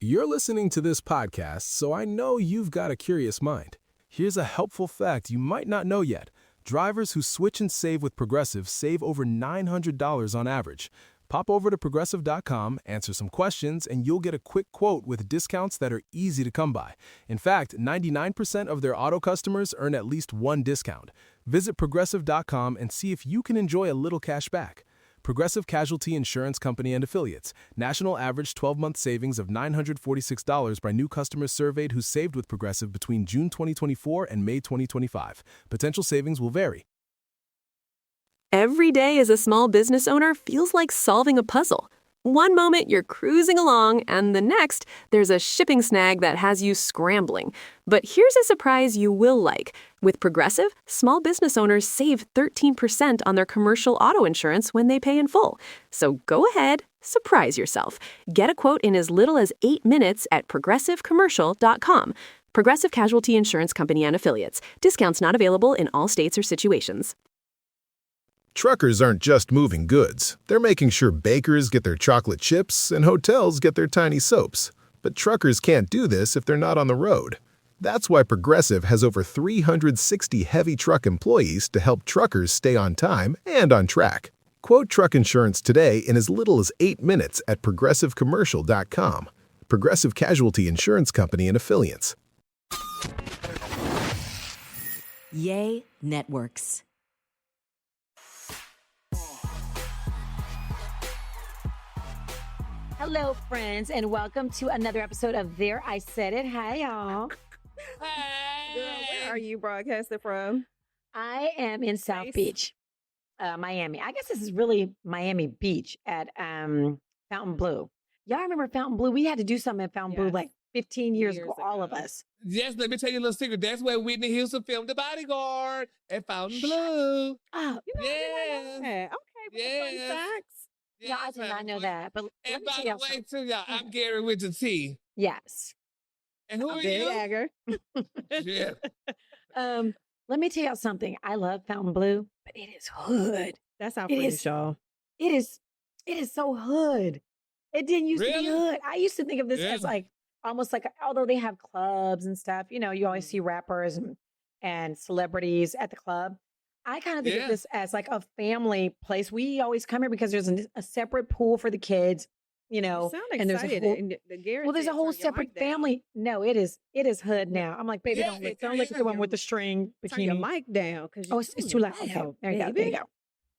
You're listening to this podcast, so I know you've got a curious mind. Here's a helpful fact you might not know yet. Drivers who switch and save with Progressive save over $900 on average. Pop over to Progressive.com, answer some questions, and you'll get a quick quote with discounts that are easy to come by. In fact, 99% of their auto customers earn at least one discount. Visit Progressive.com and see if you can enjoy a little cash back. Progressive Casualty Insurance Company and Affiliates. National average 12-month savings of $946 by new customers surveyed who saved with Progressive between June 2024 and May 2025. Potential savings will vary. Every day as a small business owner feels like solving a puzzle. One moment you're cruising along, and the next, there's a shipping snag that has you scrambling. But here's a surprise you will like. With Progressive, small business owners save 13% on their commercial auto insurance when they pay in full. So go ahead, surprise yourself. Get a quote in as little as 8 minutes at progressivecommercial.com. Progressive Casualty Insurance Company and Affiliates. Discounts not available in all states or situations. Truckers aren't just moving goods. They're making sure bakers get their chocolate chips and hotels get their tiny soaps. But truckers can't do this if they're not on the road. That's why Progressive has over 360 heavy truck employees to help truckers stay on time and on track. Quote truck insurance today in as little as 8 minutes at progressivecommercial.com. Progressive Casualty Insurance Company and Affiliates. Yay Networks. Hello, friends, and welcome to another episode of There I Said It. Hi, y'all. Hey. Girl, where are you broadcasting from? I am in South Beach, Miami. I guess this is really Miami Beach at Fountain Blue. Y'all remember Fountain Blue? We had to do something at Fountain Blue like 15 years ago, all of us. Yes, let me tell you a little secret. That's where Whitney Houston filmed The Bodyguard at Fountain Blue. Oh, yeah. Okay, with the fun facts. Yeah, I did not know that. But and by the way, too, y'all, I'm Gary with the T. Yes. And who are Big you? Dagger. Yeah. Let me tell y'all something. I love Fountain Blue, but it is hood. That's our British, y'all. It is so hood. It didn't used to be hood. I used to think of this as like almost like, although they have clubs and stuff, you know, you always see rappers and celebrities at the club. I kind of think of this as like a family place. We always come here because there's a separate pool for the kids, you know. You sound and there's excited. a whole separate family. No, it is hood now. I'm like, baby, don't look at the one with the string bikini. Turn your mic down. Oh, it's too loud. Okay, there you go.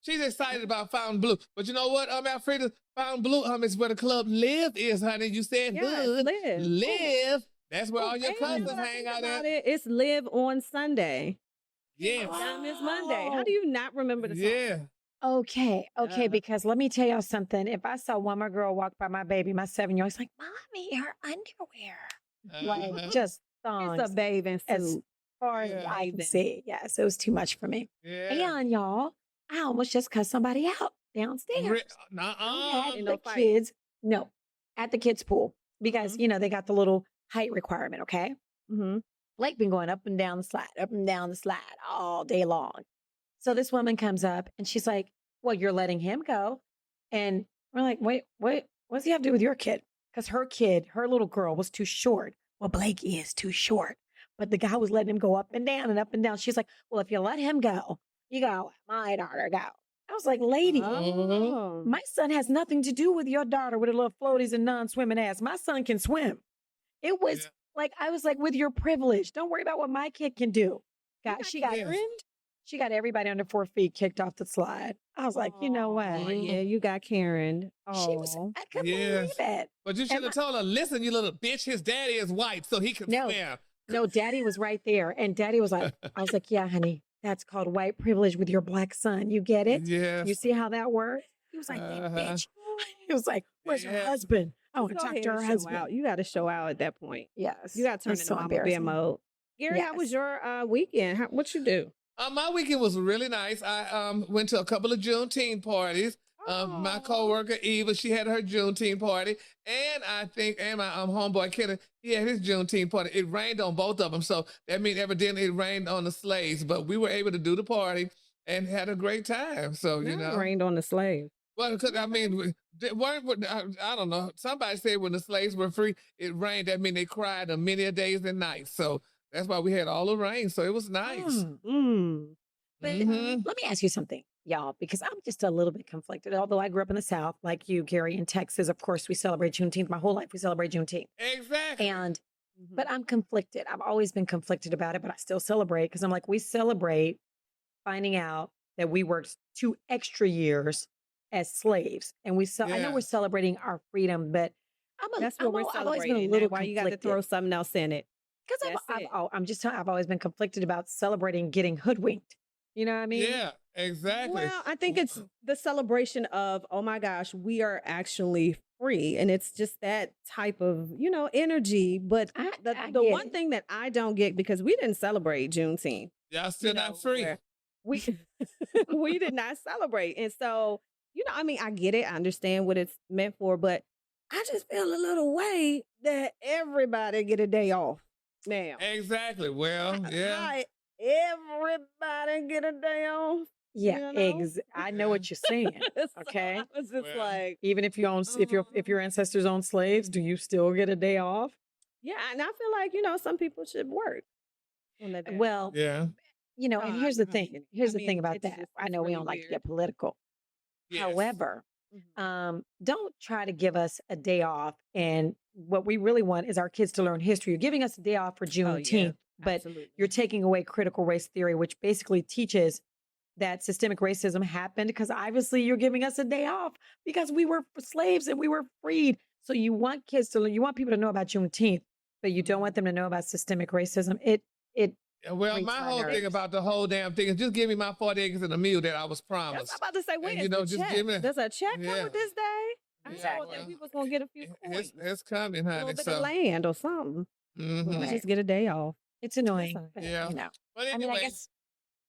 She's excited about Fountain Blue. But you know what, Alfreda? Fountain Blue is where the club Live is, honey. You said hood. Live. That's where all your cousins hang out at. It's Live on Sunday. Yeah. Down this Monday. How do you not remember the song? Yeah. Okay, because let me tell y'all something. If I saw one more girl walk by my baby, my 7-year-old, it's like, Mommy, her underwear. Like, just thongs. It's a bathing suit. As far as I can see. Yes, it was too much for me. Yeah. And y'all, I almost just cussed somebody out downstairs. At the kids' pool. Because, you know, they got the little height requirement, okay? Mm-hmm. Blake been going up and down the slide all day long. So this woman comes up and she's like, well, you're letting him go. And we're like, wait, what does he have to do with your kid? Because her little girl was too short. Well, Blake is too short. But the guy was letting him go up and down and up and down. She's like, well, if you let him go, you gotta let my daughter go. I was like, lady, my son has nothing to do with your daughter with her little floaties and non-swimming ass. My son can swim. It was like, I was like, with your privilege, don't worry about what my kid can do. She got everybody under 4 feet kicked off the slide. I was like, you know what? Oh, yeah, you got Karen. I couldn't believe it. But you should have told her, listen, you little bitch, his daddy is white, so he can swim. No, daddy was right there. And daddy was like, I was like, yeah, honey, that's called white privilege with your black son. You get it? Yeah. You see how that works? He was like, that bitch. He was like, where's her husband? I want to talk to her husband. You got to show out at that point. Yes. You got to turn into Mama Bear mode. Gary, how was your weekend? What you do? My weekend was really nice. I went to a couple of Juneteenth parties. My coworker Eva, she had her Juneteenth party, and my homeboy Kenneth, he had his Juneteenth party. It rained on both of them, so that means evidently it rained on the slaves. But we were able to do the party and had a great time. So It rained on the slave. Well, because I mean, I don't know. Somebody said when the slaves were free, it rained. That mean they cried on many a days and nights. So that's why we had all the rain. So it was nice. But Mm-hmm. let me ask you something, y'all, because I'm just a little bit conflicted. Although I grew up in the South, like you, Gary, in Texas, of course, we celebrate Juneteenth. My whole life, we celebrate Juneteenth. Exactly. And, but I'm conflicted. I've always been conflicted about it, but I still celebrate because I'm like, we celebrate finding out that we worked 2 extra years as slaves. And I know we're Yes. celebrating our freedom, but That's what we're I've always been a celebrating. little That's why you got to conflicted. throw something else in it. Because That's it. I'm just telling, I've always been conflicted about celebrating getting hoodwinked. You know what I mean? Yeah, exactly. Well, I think it's the celebration of, oh my gosh, we are actually free. And it's just that type of, energy. But I the get one it. thing that I don't get, because we didn't celebrate Juneteenth. Y'all still not free. where We we did not celebrate. And so, I mean, I get it. I understand what it's meant for, but I just feel a little way that everybody get a day off now. Exactly. Well, yeah. How everybody get a day off. Yeah, I know what you're saying. So Okay. I was just Well, like, Even if you own, if your ancestors owned slaves, do you still get a day off? yeah, and I feel like, some people should work on that day. Well, Yeah. and here's the thing. Here's the thing about it's that. just- I it's know we really don't like to weird. get political. Yes. However, Mhm. don't try to give us a day off. And what we really want is our kids to learn history. You're giving us a day off for Juneteenth, but Absolutely. you're taking away critical race theory, which basically teaches that systemic racism happened because obviously you're giving us a day off because we were slaves and we were freed. So you want you want people to know about Juneteenth, but you don't want them to know about systemic racism. It Well, breaks my my whole thing nerves. about the whole damn thing is just give me my 40 acres and a mule that I was That's promised. what I'm about to say. When And, is you know, the just check? give me- Does a check come Yeah. with this day? I Exactly. thought that people's gonna get a few coins, It's coming, a honey. little bit So, of land or something. mhm. Right. Just get a day off. It's annoying, all right. but Yeah. But I mean, anyway, I guess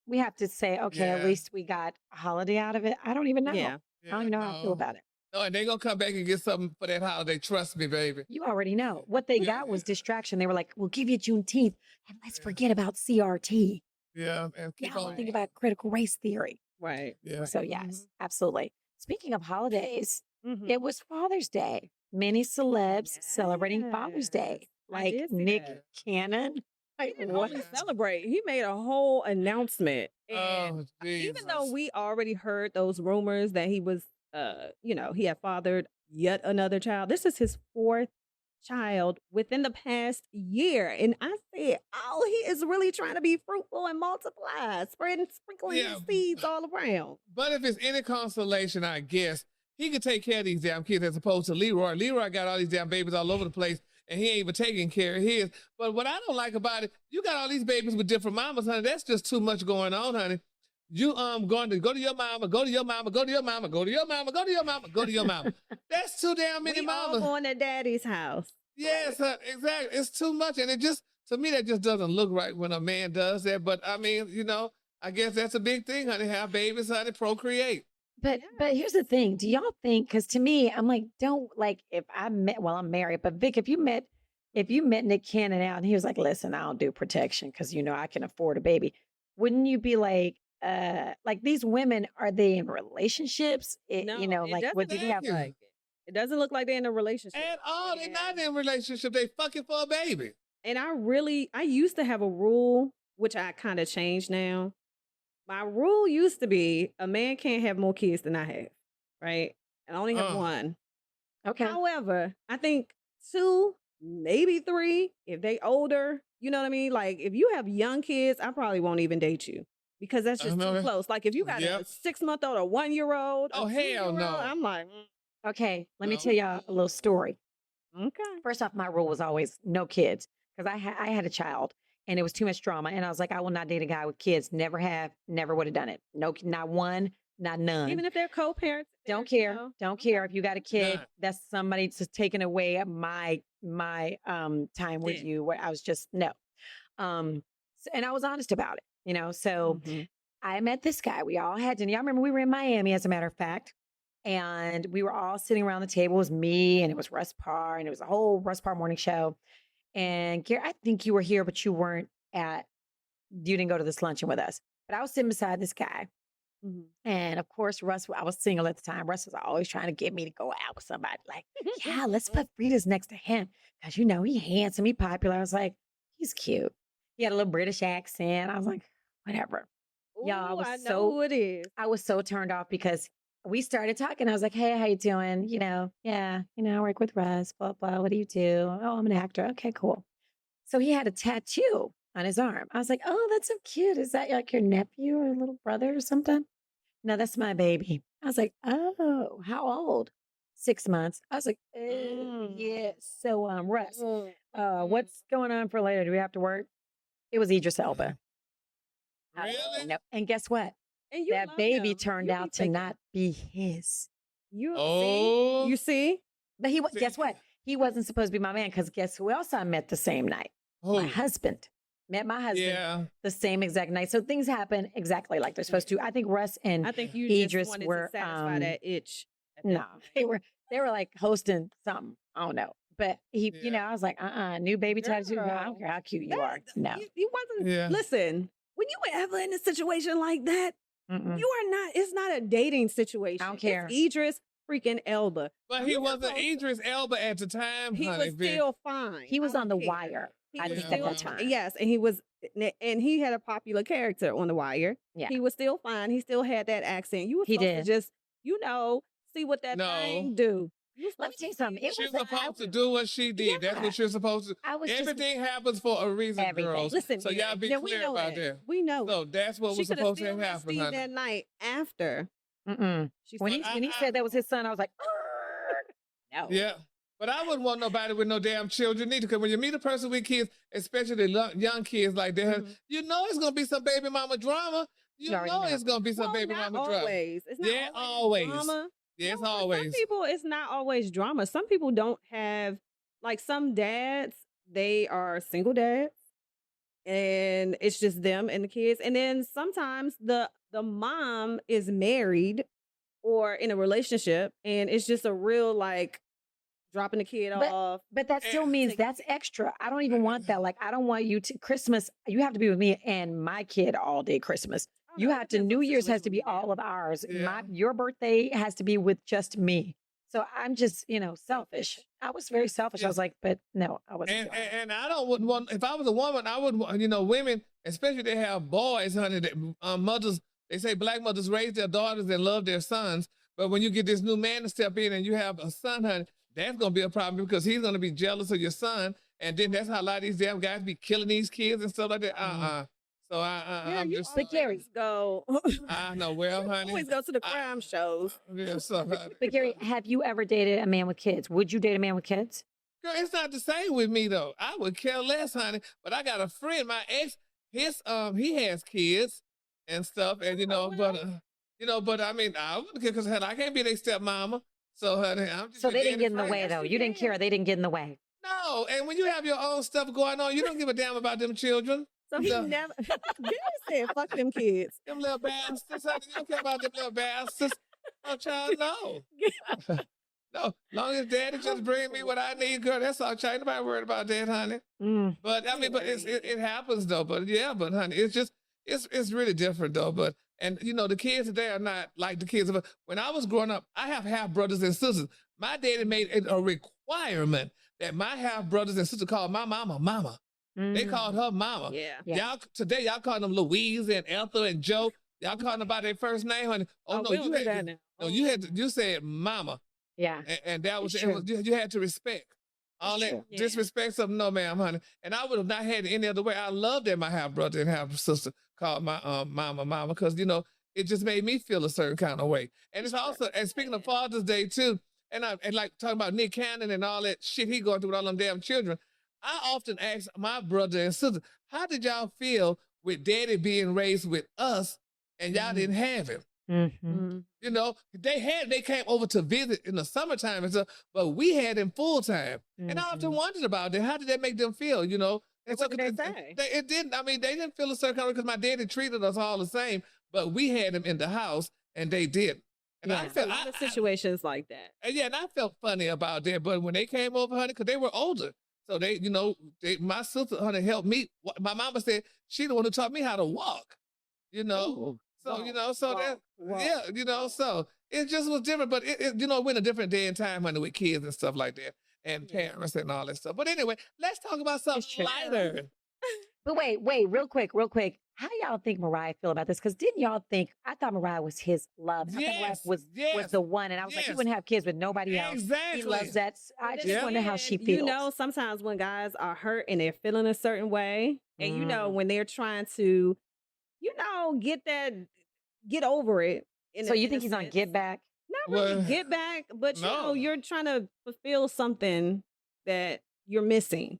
we have to say, okay, at Yeah. least we got a holiday out of it. I don't even know. Yeah. I don't even know how I feel no. about it. No, and they're going to come back and get something for that holiday. Trust me, baby. You already know. What they Yeah. got was distraction. They were like, we'll give you Juneteenth and let's forget about CRT. Yeah, and keep Y'all on. think about critical race theory. Right. Yeah. So yes, absolutely. Speaking of holidays, Mhm. it was Father's Day. Many celebs celebrating Father's Day, Yes, I like did see Nick that. Cannon. He didn't What? only celebrate. He made a whole announcement. And Oh, even though Jesus. we already heard those rumors that he was, he had fathered yet another child. This is his 4th child within the past year. And I said, oh, he is really trying to be fruitful and multiply, sprinkling Yeah. his seeds all around. But if it's any consolation, I guess, he could take care of these damn kids as opposed to Leroy. Leroy got all these damn babies all over the place, and he ain't even taking care of his. But what I don't like about it, you got all these babies with different mamas, honey. That's just too much going on, honey. You going to go to your mama, go to your mama, go to your mama, go to your mama, go to your mama, go to your mama. That's too damn many We all mamas. going to daddy's house. Yes, exactly. It's too much, and it just to me that just doesn't look right when a man does that. But I mean, I guess that's a big thing, honey. Have babies, honey, procreate. But here's the thing. Do y'all think, because to me, I'm like, if I met, I'm married, but Vic, if you met Nick Cannon out and he was like, listen, I don't do protection because, I can afford a baby. Wouldn't you be like these women, are they in relationships? No, What do they have? It doesn't look like they're in a relationship. At all, they're not in a relationship. They fucking for a baby. And I used to have a rule, which I kind of changed now. My rule used to be a man can't have more kids than I have, right? And I only have one. Okay. However, I think 2, maybe 3, if they older, you know what I mean? Like if you have young kids, I probably won't even date you because that's just too close. Like if you got a 6-month-old, a 1-year-old, Oh, hell no. I'm like, Okay. Let me No. tell y'all a little story. okay. First off, my rule was always no kids because I had a child and it was too much drama. And I was like, I will not date a guy with kids. Never have, never would have done it. No, not one, not none. Even if they're co-parents, Don't care. Don't care if you got a kid. None. That's somebody just taking away my time with Yeah. you. Where I was just no. And I was honest about it. So Mhm. I met this guy. We all had dinner. Y'all remember we were in Miami, as a matter of fact. And we were all sitting around the table. It was me and it was Russ Parr and it was a whole Russ Parr morning show. And Gary, I think you were here, but you didn't go to this luncheon with us. But I was sitting beside this guy Mhm. And of course, Russ, I was single at the time. Russ was always trying to get me to go out with somebody. Like, yeah, let's put Frida's next to him. Cause he handsome, he popular. I was like, he's cute. He had a little British accent. I was like, whatever. Y'all, Ooh, I know who it is. I was so turned off because we started talking. I was like, hey, how you doing? Yeah, I work with Russ, blah, blah. What do you do? Oh, I'm an actor. Okay, cool. So he had a tattoo on his arm. I was like, oh, that's so cute. Is that like your nephew or little brother or something? No, that's my baby. I was like, oh, how old? 6 months. I was like, yeah. So, Russ, what's going on for later? Do we have to work? It was Idris Elba. Really? No. And guess what? And you That love baby him. turned You be out to thinking, not be his. You Oh. see? You see? But See? guess what? He wasn't supposed to be my man because guess who else I met the same night? My Who? husband. Met my husband Yeah. the same exact night. So things happen exactly like they're supposed to. I think Russ and I think you Idris just wanted were to satisfy that itch. at that no, point. they were like hosting something. I don't know. But he, Yeah. I was like, new baby tattoo. I Girl, don't care how cute you that- are. No. You wasn't. Yeah. Listen, when you were ever in a situation like that, Mm-mm. you are not. It's not a dating situation. I don't care. It's Idris freaking Elba. But he You wasn't supposed- Idris Elba at the time, He honey. was still fine. He was I on don't the care. wire. He I was think at still that fine. time. Yes, and he had a popular character on The Wire. Yeah. He was still fine. He still had that accent. You were He supposed did. to just, see what that No. thing do. You was Let me supposed tell you to something. see It She's was supposed to do what she did. That's Yeah. what you're supposed to. I was just Everything happens for a reason, Everything. girls. Listen, so y'all Mary, be yeah, we clear know about that. that. We know. So that's what She was could have supposed to still met happen, Steve honey. that night after. Mm-mm. She When said, he said that was his son, I was like, no. Yeah. But I wouldn't want nobody with no damn children either. Because when you meet a person with kids, especially young kids like that, Mhm. you know it's going to be some baby mama drama. You You already know know. it's going to be some well, baby not mama drama. always. It's not Yeah, always. always. Drama. Yeah, it's No, for always. Some people, it's not always drama. Some people don't have, like some dads, they are single dads, and it's just them and the kids. And then sometimes the mom is married or in a relationship, and it's just a real like dropping the kid off. But that still means Take- that's extra. I don't even want that. Like, I don't want you to Christmas. You have to be with me and my kid all day Christmas. I don't You know, it have to, depends on New the Year's has to situation be we have. all of ours. Yeah. Your birthday has to be with just me. So I'm just, selfish. I was very selfish. Yeah. I was like, but no, I wasn't. And, doing it. and I wouldn't want, if I was a woman, I wouldn't want, women, especially they have boys, honey, that, mothers, they say black mothers raise their daughters and love their sons. But when you get this new man to step in and you have a son, honey, that's going to be a problem because he's going to be jealous of your son. And then that's how a lot of these damn guys be killing these kids and stuff like that. So Yeah, I'm you just, always go. I know, well, honey. always go to the crime shows. Yeah, so, honey. But Gary, have you ever dated a man with kids? Would you date a man with kids? Girl, it's not the same with me though. I would care less, honey. But I got a friend, my ex, he has kids and stuff, and but I mean, I wouldn't care because I can't be their stepmama. So honey, I'm just So a they didn't daddy get in the friend. way, though. You didn't care. They didn't get in the way. No, and when you have your own stuff going on, you don't give a damn about them children. So he No. never. Gary said, "Fuck them kids." Them little bastards, honey. You don't care about them little bastards. Oh, child, no. No, long as daddy just bring me what I need, girl, that's all, child. Nobody worried about that, honey. Mm. But I mean, but it happens though. But yeah, but honey, it's really different though. But and the kids today are not like the kids of when I was growing up. I have half brothers and sisters. My daddy made it a requirement that my half brothers and sisters call my mama mama. They Mm. called her mama. Yeah. Yeah. Y'all call them Louise and Ethel and Joe. Y'all calling them by their first name, honey. Oh, no, we don't you do had that to, now. no, you said mama. Yeah. And that was, It's it was true. you had to respect. All It's that true. Yeah. disrespect, something, no, ma'am, honey. And I would have not had it any other way. I loved that my half brother and half sister called my mama, because it just made me feel a certain kind of way. And it's also, and speaking of Father's Day too, and like talking about Nick Cannon and all that shit he going through with all them damn children. I often ask my brother and sister, how did y'all feel with daddy being raised with us and y'all didn't have him? Mhm. They came over to visit in the summertime and stuff, but we had him full time. And I often Mhm. wondered about that. How did that make them feel, And what did they say? It didn't. I mean, they didn't feel a certain kind of way because my daddy treated us all the same, but we had him in the house and they did. And I Yeah. felt A lot of situations like that. and I felt funny about that. But when they came over, honey, because they were older. So my sister, honey, helped me. My mama said she the one who taught me how to walk, Ooh. So, Whoa. so it just was different. But we're in a different day and time, honey, with kids and stuff like that, and parents and all that stuff. But anyway, let's talk about something lighter. But wait, real quick. How do y'all think Mariah feel about this? Because didn't y'all think, I thought Mariah was his love. I thought Mariah was the one. And I was like, he wouldn't have kids with nobody else. Exactly. He loves that. I just wonder how she feels. You know, sometimes when guys are hurt and they're feeling a certain way, and you know, when they're trying to, get over it. So you think he's on get back? Not really get back, but you're trying to fulfill something that you're missing.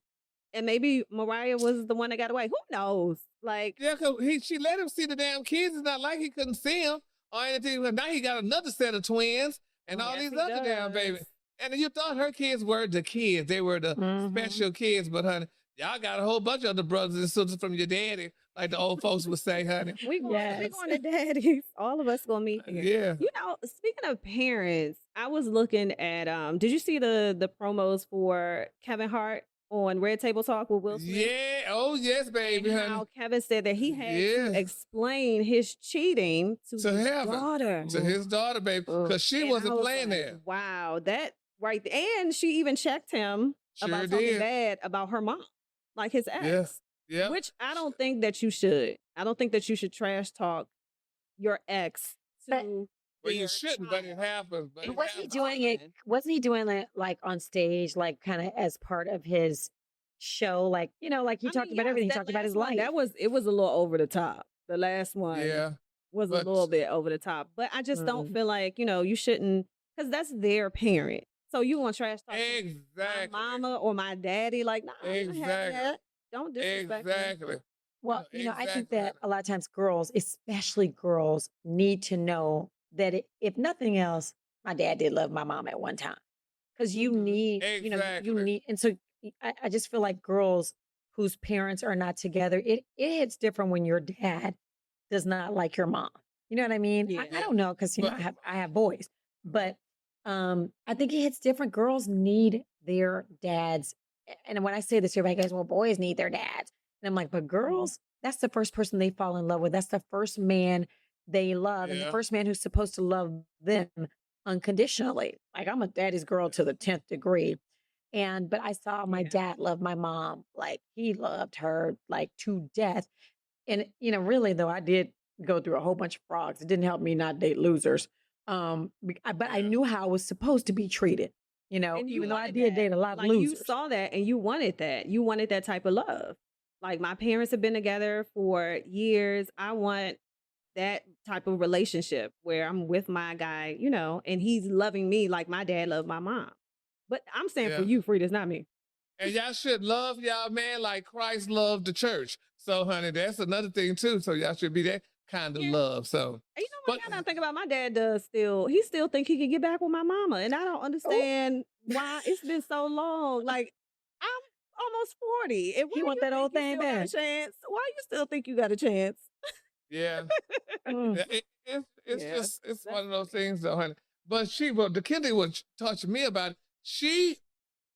And maybe Mariah was the one that got away. Who knows? Like, yeah, because she let him see the damn kids. It's not like he couldn't see them or anything. Now he got another set of twins and all these other damn babies. And you thought her kids were the kids. They were the special kids. But, honey, y'all got a whole bunch of other brothers and sisters from your daddy, like the old folks would say, honey. we going to daddies. All of us going to meet here. Yeah. You know, speaking of parents, I was looking at, did you see the promos for Kevin Hart on Red Table Talk with Will Smith? Yeah. Oh, yes, baby, and honey. how Kevin said that he had to explain his cheating to his daughter. To his daughter, baby, because she wasn't playing there. Wow, that right there. And she even checked him about talking bad about her mom, like his ex. Yes. Yeah. Which I don't think that you should. I don't think that you should trash talk your ex to. Well, you shouldn't, but it happens. But wasn't he doing it? Wasn't he doing it like on stage, like kind of as part of his show? Like like he talked about everything. He talked about his life. It was a little over the top. The last one, was a little bit over the top. But I just don't feel like you shouldn't, because that's their parent. So you want to trash talk my mama or my daddy? Like, no, exactly. Don't disrespect me. Well, I think that a lot of times girls, especially girls, need to know that if nothing else, my dad did love my mom at one time. Because you need, you need, and so I just feel like girls whose parents are not together, it hits different when your dad does not like your mom. You know what I mean? Yeah. I don't know, because I have boys, but I think it hits different. Girls need their dads, and when I say this, everybody goes, "Well, boys need their dads," and I'm like, but girls, that's the first person they fall in love with. That's the first man they love, and the first man who's supposed to love them unconditionally. Like, I'm a daddy's girl to the 10th degree. But I saw my dad love my mom. Like, he loved her like to death. And, really though, I did go through a whole bunch of frogs. It didn't help me not date losers. But I knew how I was supposed to be treated, even though I did date a lot of losers. You saw that and you wanted that. You wanted that type of love. Like, my parents have been together for years. I want that type of relationship where I'm with my guy, and he's loving me like my dad loved my mom. But I'm saying for you, Frida's not me. And y'all should love y'all man like Christ loved the church. So, honey, that's another thing too. So y'all should be that kind of love. So, you know what? I think about my dad he still think he can get back with my mama, and I don't understand why it's been so long. Like, I'm almost 40. And he want that old thing back. Chance? Why you still think you got a chance? Yeah. It's one of those things though, honey. But the Kendi was touching me about it. She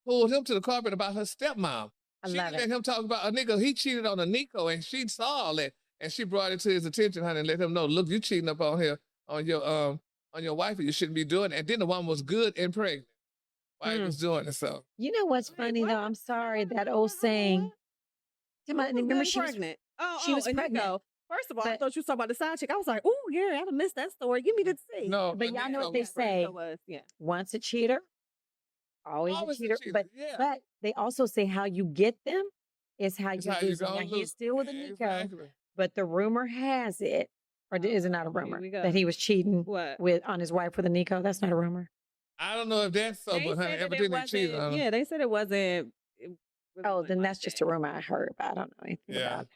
pulled him to the carpet about her stepmom. She let him talk about a nigga. He cheated on a Nico, and she saw all that, and she brought it to his attention, honey, and let him know, look, you cheating up on here on your wife, and you shouldn't be doing it. And then the woman was good and pregnant while he was doing it. So you know what's funny though? I'm sorry, that old saying. Remember she was pregnant. She was pregnant. First of all, I thought you were talking about the side chick. I was like, oh, yeah, I missed that story. Give me the tea. No, but y'all know what they say. Once a cheater, always a cheater. But they also say how you get them is how you lose them. Now, he's still with a Nico, but the rumor has it, or is it not a rumor, that he was cheating on his wife with a Nico? That's not a rumor. I don't know if that's so, but honey, evidently cheated on him. Yeah, they said it wasn't. Then that's just a rumor I heard, but I don't know anything about it.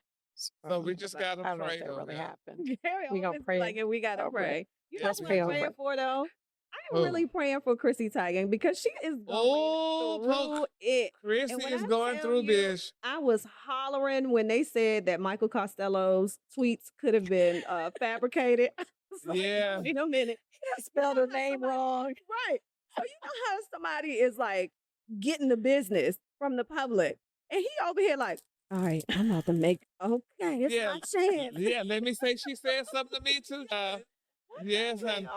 So we just got to pray. I don't know if that really happened. We gonna pray. We gotta pray. You know what I'm praying for though? I am really praying for Chrissy Teigen, because she is going through it. Chrissy is going through this. I was hollering when they said that Michael Costello's tweets could have been fabricated. Wait a minute. He spelled her name wrong. Right. So you know how somebody is like getting the business from the public, and he over here like, All right, I'm about to make. Okay, it's Yeah, my chance. yeah. Let me say, she said something to me too. Yes, honey.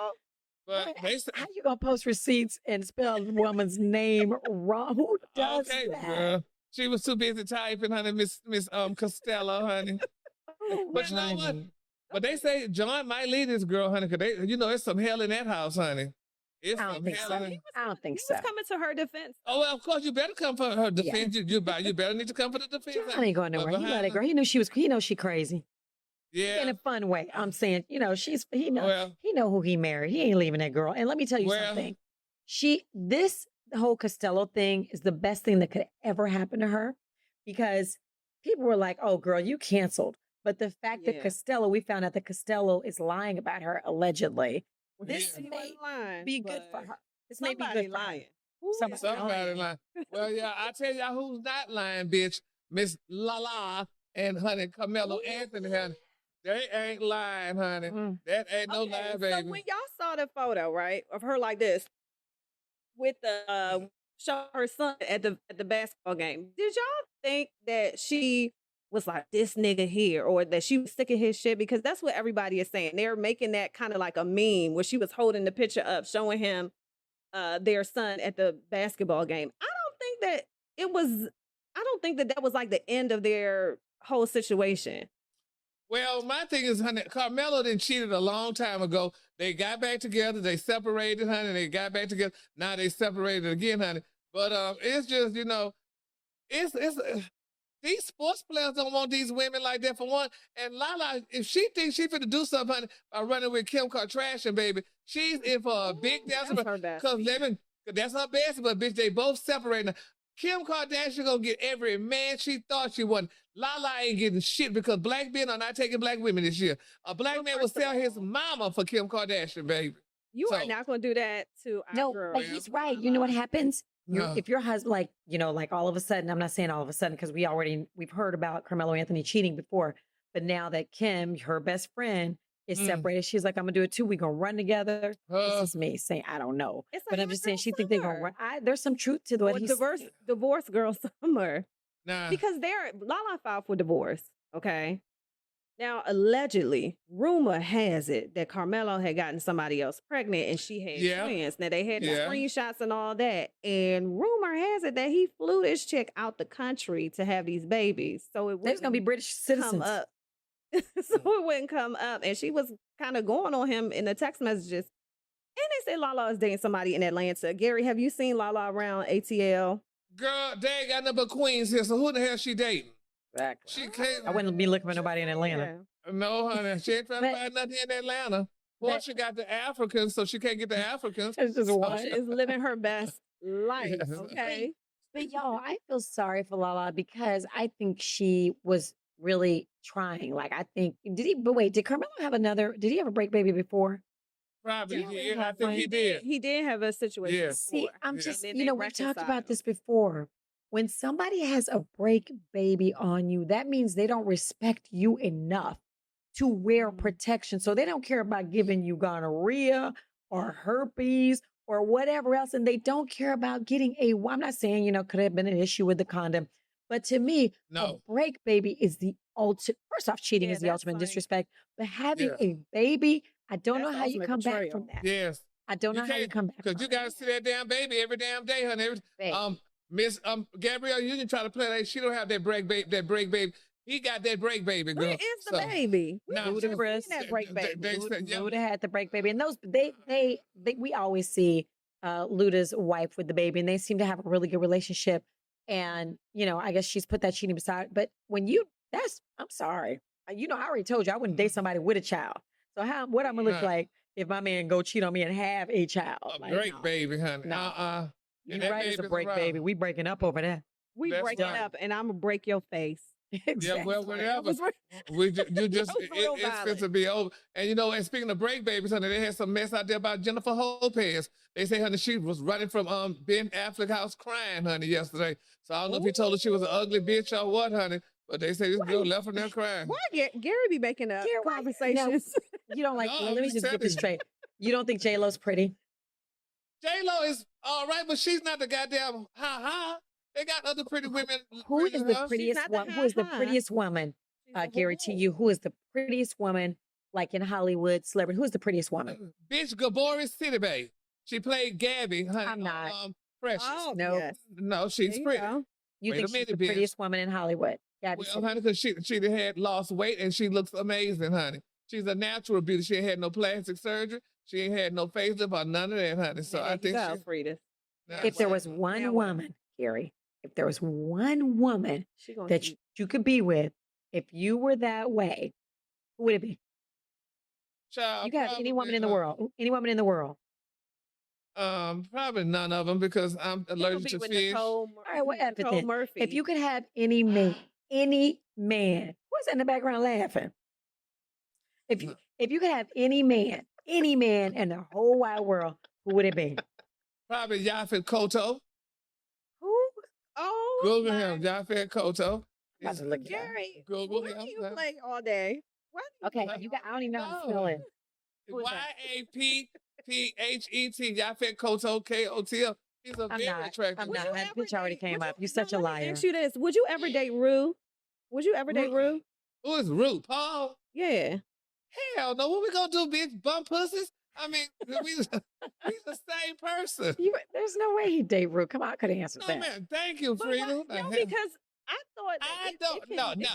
But Wait, they said, how you gonna post receipts and spell a woman's name wrong? Who does okay, that? girl. She was too busy typing, honey, Miss Costello, honey. Oh, But you know what? honey. But they say John might lead this girl, honey, because it's some hell in that house, honey. It's I don't some think hell so. in it. I don't He think was so. coming to her defense. Oh, well, of course, you better come for her defense. You better need to come for the defense. John honey. ain't going But nowhere. He let behind it her- girl. He knows she crazy. Yeah. In a fun way. I'm saying, he Well, know who he married. He ain't leaving that girl. And let me tell you well, something. This whole Costello thing is the best thing that could ever happen to her because people were like, oh, girl, you canceled. But the fact that Yeah. we found out that Costello is lying about her allegedly, Well, this he may wasn't lying, be good for but her. This may be somebody good for her. lying. Who is somebody lying? lying. Well, yeah, I tell y'all who's not lying, bitch. Miss Lala and honey Carmelo Anthony, honey. They ain't lying, honey. Mm. That ain't no lie, Okay, so baby. when y'all saw the photo, right, of her like this with the show her son at the basketball game, did y'all think that she was like this nigga here, or that she was sick of his shit? Because that's what everybody is saying. They're making that kind of like a meme where she was holding the picture up, showing him their son at the basketball game. I don't think that that was like the end of their whole situation. Well, my thing is, honey, Carmelo done cheated a long time ago. They got back together. They separated, honey. They got back together. Now they separated again, honey. But it's just, it's these sports players don't want these women like that for one. And Lala, if she thinks she finna do something, honey, by running with Kim Kardashian, baby, she's in for a big That's dance. her best. Cause that's her best, but bitch, they both separating. Kim Kardashian gonna get every man she thought she wanted. Lala ain't getting shit because black men are not taking black women this year. A black Well, man will first of sell his all, mama for Kim Kardashian, baby. you So, are not going to do that to our No, girl. but he's right. You know what happens? No. If your husband, like all of a sudden, I'm not saying all of a sudden because we've heard about Carmelo Anthony cheating before, but now that Kim, her best friend, is separated, she's like, I'm gonna do it too. We're gonna run together. This is me saying, I don't know, It's but a I'm hot just saying girl she think they're gonna summer. run. There's some truth to what Or he's divorce girl summer. nah. Because Lala filed for divorce. Okay. Now, allegedly, rumor has it that Carmelo had gotten somebody else pregnant and she had Yeah. twins. Now, they had the Yeah. screenshots and all that. And rumor has it that he flew this chick out the country to have these babies. So it There's gonna be wouldn't British come citizens. up. So it wouldn't come up. And she was kind of going on him in the text messages. And they say Lala is dating somebody in Atlanta. Gary, have you seen Lala around ATL? Girl, they ain't got nothing but queens here, so who the hell she dating? Exactly. She can't. I wouldn't be looking for nobody in Atlanta. No, honey, she ain't trying to But- find nothing in Atlanta. Well, but- she got the Africans, so she can't get the Africans. It's just So one. She is living her best life. Yes. Okay. But y'all, I feel sorry for Lala because I think she was really trying. Like I think did Carmelo have did he have a break baby before? Probably Yeah, did. we I have think one. he did. He did have a situation Yeah. before. See, I'm Yeah. just, And then they we've talked about reconciled. this before. When somebody has a break baby on you, that means they don't respect you enough to wear protection. So they don't care about giving you gonorrhea or herpes or whatever else. And they don't care about getting I'm not saying, could have been an issue with the condom. But to me, No. a break baby is the ultimate. First off, cheating Yeah, is the that's ultimate like- disrespect. But having Yeah. a baby, I don't know That's how you ultimate come back from betrayal. that. Yes. I don't know how you can't, come back because from you that. got to see that damn baby every damn day, honey. Babe. Miss Gabrielle, you can try to play that. She don't have that break baby. He got that break baby, girl. Where is the baby? We Nah, haven't Ludacris. seen that break baby. They said, yeah. Luda had the break baby, and those we always see Luda's wife with the baby, and they seem to have a really good relationship. And I guess she's put that cheating beside. But when I'm sorry, I already told you I wouldn't date somebody with a child. So what I'm gonna look Nah. like if my man go cheat on me and have a child? A Like, break no. baby, honey. No. And You that right, it's a baby's break around. baby. We breaking up over that. We That's breaking right. up, and I'm gonna break your face. Yeah, well, That whatever. was right. You just That was real it's fit violent. to be over. And speaking of break babies, honey, they had some mess out there about Jennifer Lopez. They say, honey, she was running from Ben Affleck's house crying, honey, yesterday. So I don't know if he told her she was an ugly bitch or what, honey. But they say this girl left from there crying. Why Gary be making up Gary, why- conversations? You don't like. No, let I'm me just just get this telling you. straight. You don't think J Lo's pretty? J-Lo is all right, but she's not the goddamn ha-ha. They got other pretty women. Who is the huh? prettiest not the woman? Who is the high. prettiest woman, She's a Gary, to whore. you? Who is the prettiest woman, like in Hollywood, celebrity? Who is the prettiest woman? Bitch, Gaboris City Babe. She played Gabby, honey. I'm not. Precious. Oh, Nope. yes. No, There she's you pretty. go. You Wait think a she's minute, the bitch. prettiest woman in Hollywood? Gabby Well, Simmons. honey, because she had lost weight and she looks amazing, honey. She's a natural beauty. She ain't had no plastic surgery. She ain't had no facelift or none of that, honey. So There I you think go, she. Frida. Nah, If there well, was one Now what? woman, Gary, if there was one woman She gonna that keep- you could be with, if you were that way, who would it be? child, You could have any woman probably, in the world. Any woman in the world. Probably none of them because I'm She gonna allergic be to with fish. Nicole, All right, whatever Nicole then. Murphy. If you could have any man, who's in the background laughing? If No. you could have any man in the whole wide world, who would it be? Probably Yaphet Koto. Who? oh, Google my him, Yaphet Koto. About to look it up. Gary, Google why him. do you huh? play all day? Why do you Okay, play you got. I all don't even day? know how to spell it. Who is that? YAPPHET. Yaphet Koto KOTL. He's a I'm very not. attractive. I'm Would not. you That ever bitch already date- came would up. you- You're such no, a let me liar. ask you this: would you ever date Rue? Would you ever date Rue? Who is Ruth? Paul? Yeah. Hell no. What we gonna do, bitch? Bump pussies? I mean, we the same person. There's no way he'd date Rue. Come on, I could have answered No, that. man. Thank you, But Frida. why- What the no, hell? because I thought that I it don't. can- No, it no,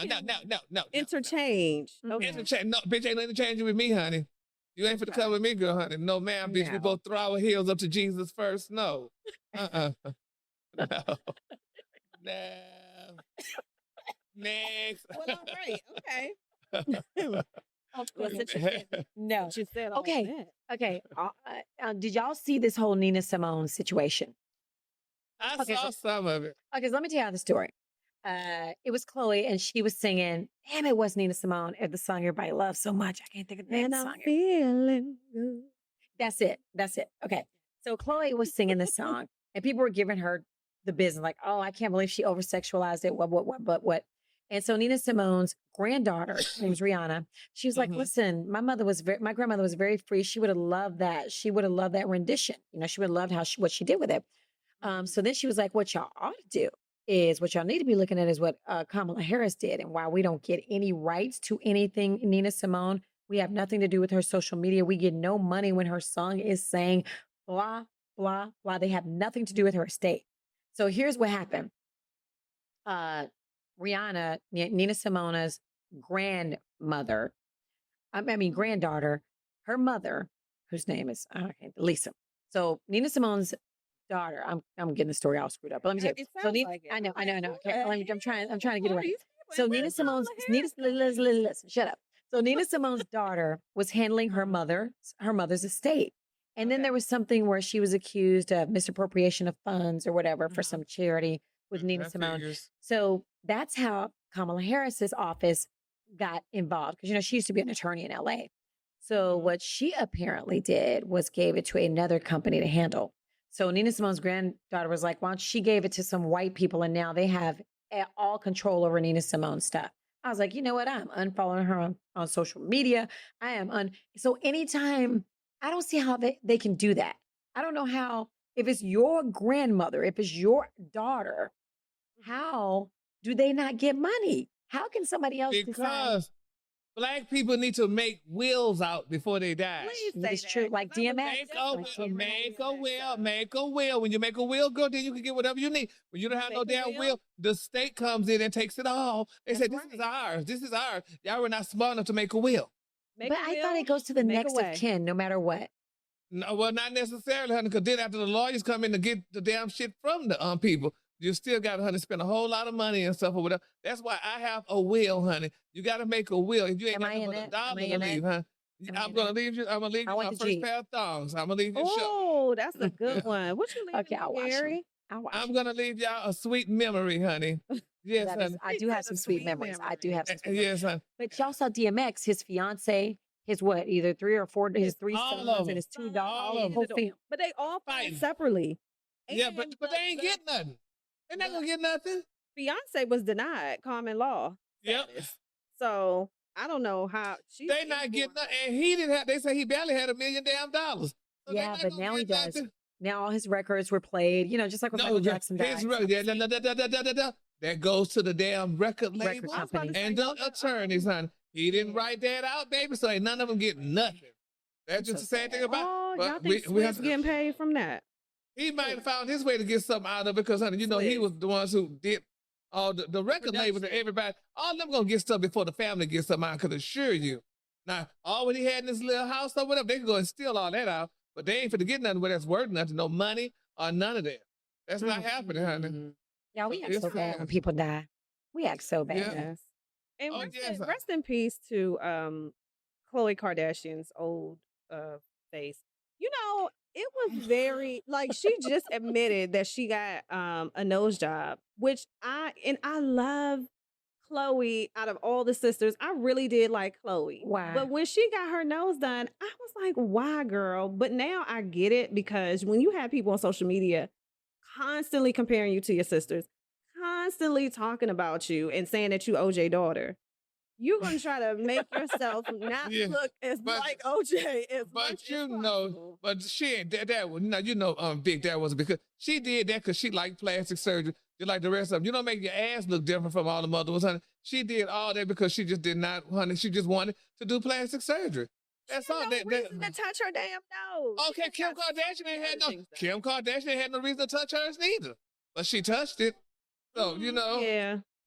can no. Interchange. Mhm. Okay. Interchange. No, bitch ain't interchanging with me, honey. You ain't for to come with me, girl, honey. No, ma'am, bitch. We No. both throw our heels up to Jesus first. No. No. No. Next. Well, all right. Okay. Listen, she said no. She said all Okay. that. Okay. Did y'all see this whole Nina Simone situation? I Okay, saw some of it. Okay, so let me tell you the story. It was Khloe, and she was singing. Damn, it was Nina Simone. The song everybody loves so much. I can't think of the name of And the I'm song. feeling good. That's it. Okay. So Khloe was singing this song, and people were giving her the business, like, "Oh, I can't believe she over sexualized it." What? And so Nina Simone's granddaughter, her name's Rihanna. She was like, Mhm. "Listen, my grandmother was very free. She would have loved that. She would have loved that rendition. You know, she would have loved what she did with it." So then she was like, "What y'all ought to do is what y'all need to be looking at is what Kamala Harris did, and why we don't get any rights to anything Nina Simone. We have nothing to do with her social media. We get no money when her song is saying blah blah blah. They have nothing to do with her estate." So here's what happened. Rihanna, Nina Simone's granddaughter, her mother, whose name is Lisa. So Nina Simone's daughter. I'm getting the story all screwed up. But let me tell you. It So sounds Nina, like it. I know. Okay, Okay, I'm trying to get it Are right. you- So where's Nina Simone's Kamala Harris? listen, shut up. So Nina Simone's daughter was handling her mother's estate. And then Okay. there was something where she was accused of misappropriation of funds or whatever for Mhm. some charity with Nina That Simone. figures. So that's how Kamala Harris's office got involved because she used to be an attorney in LA. So Mhm. what she apparently did was gave it to another company to handle. So Nina Simone's granddaughter was like, "Why don't she gave it to some white people and now they have all control over Nina Simone's stuff." I was like, you know what? I'm unfollowing her on social media. So anytime, I don't see how they can do that. I don't know how, if it's your grandmother, if it's your daughter, how do they not get money? How can somebody else decide? Because Black people need to make wills out before they die. Please That say is true, that, like 'cause I was DMX. just Make a about will, to make say a that will, stuff. make a will. When you make a will, girl, then you can get whatever you need. When you don't have no Make a damn will? will, the state comes in and takes it all. They That's say, "This is right. ours. This is ours." Y'all were not smart enough to make a will. Make But a I thought will, it goes to the make a next way. of kin, no matter what. No, well, not necessarily, honey, because then after the lawyers come in to get the damn shit from the people, you still got to, honey, spend a whole lot of money and stuff or whatever. That's why I have a will, honey. You got to make a will. If you ain't Am got I in nothing but that? a dollar Am I to in that? leave, huh? Am I I'm in gonna that? leave you. I'm gonna leave I you want my the first Jeep. pair of thongs. I'm gonna leave you a show. Oh, that's a good one. What you leaving Okay, me, I'll watch 'em. Gary? I'll watch. I'm gonna leave y'all a sweet memory, honey. Yes, That is, honey. I He do have said a some sweet sweet memories. I do memory. have some sweet memories. Yes, honey. But y'all saw DMX, his fiance, his what, either 3 or 4, his 3 All sons of and them. his 2 Sons, daughters, All the of whole them. family. But they all filed Fighting. separately. Yeah, And but they ain't getting nothing. They're not gonna get nothing. fiance was denied common law Yep. status. So I don't know how she's They not getting nothing. And he didn't have, they say he barely had $1 million damn dollars. So they Yeah, not but gonna now he get does. nothing. Now all his records were played, just like when Michael Jackson died. That goes to the damn record label company. and the attorneys, honey. He didn't write that out, baby, so ain't none of them getting nothing. That's just the same thing about. Oh, but y'all think Swift's getting paid from that? He might have found his way to get something out of it because, honey, he was the ones who did all the record labels and everybody. All of them gonna get stuff before the family gets something out. I could assure you. Now, all what he had in his little house or whatever, they can go and steal all that out, but they ain't finna get nothing where that's worth nothing, no money or none of that. That's not happening, honey. Yeah, we act so bad when people die. We act so bad. Yes. And Oh, yes. rest in peace to Khloe Kardashian's old face. It was very like she just admitted that she got a nose job, which I love Khloe out of all the sisters. I really did like Khloe. Why? But when she got her nose done, I was like, why, girl? But now I get it because when you have people on social media constantly comparing you to your sisters, constantly talking about you and saying that you OJ daughter, you're gonna try to make yourself not look as like OJ as much as possible. But she ain't that was Big, that was because she did that because she liked plastic surgery, just like the rest of them. You don't make your ass look different from all the other ones, honey. She did all that because she just did not, honey. She just wanted to do plastic surgery. That's all. No reason to touch her damn nose. Okay, Kim Kardashian ain't had no reason to touch hers neither, but she touched it. So